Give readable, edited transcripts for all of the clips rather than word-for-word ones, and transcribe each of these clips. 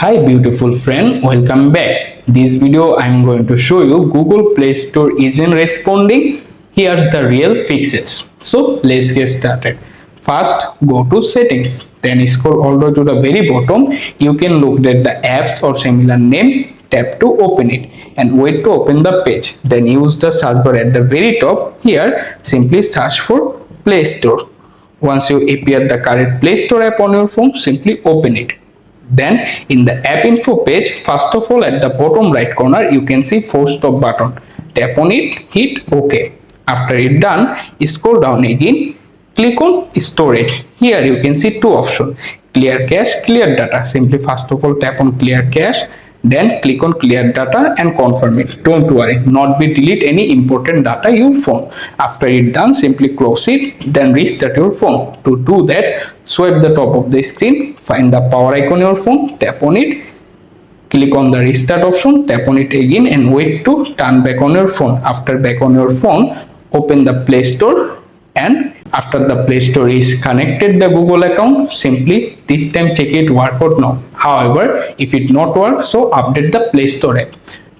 Hi beautiful friend, welcome back. This video I am going to show you Google Play Store isn't responding. Here's the real fixes. So let's get started. First, go to settings. Then scroll all the way to the very bottom. You can look at the apps or similar name. Tap to open it and wait to open the page. Then use the search bar at the very top. Here simply search for Play Store. Once you appear the correct Play Store app on your phone, simply open it. Then in the app info page, first of all at the bottom right corner you can see force stop button. Tap on it, hit OK. After it done, scroll down again, click on storage. Here you can see two options, clear cache, clear data. Simply first of all tap on clear cache, then click on clear data and confirm it. Don't worry, not be delete any important data you found. After it done, simply close it, then restart your phone. To do that, swipe the top of the screen, find the power icon on your phone, tap on it, click on the restart option, tap on it again and wait to turn back on your phone. After back on your phone, open the Play Store, and after the Play Store is connected the Google account, simply this time check it work or not. However, if it not work, so update the Play Store app.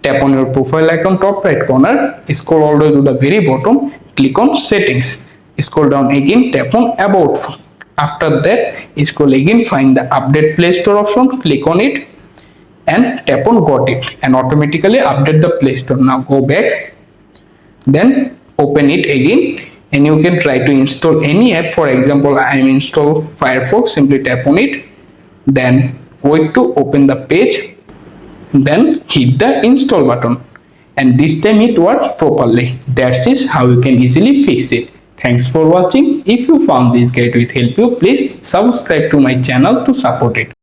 Tap on your profile icon top right corner, scroll all the way to the very bottom, click on settings, scroll down again, tap on about phone. After that, scroll again, find the update Play Store option, click on it and tap on got it and automatically update the Play Store. Now go back, then open it again and you can try to install any app. For example, I am install Firefox. Simply tap on it, then wait to open the page, then hit the install button, and this time it works properly. That is how you can easily fix it. Thanks for watching. If you found this guide will help you, please subscribe to my channel to support it.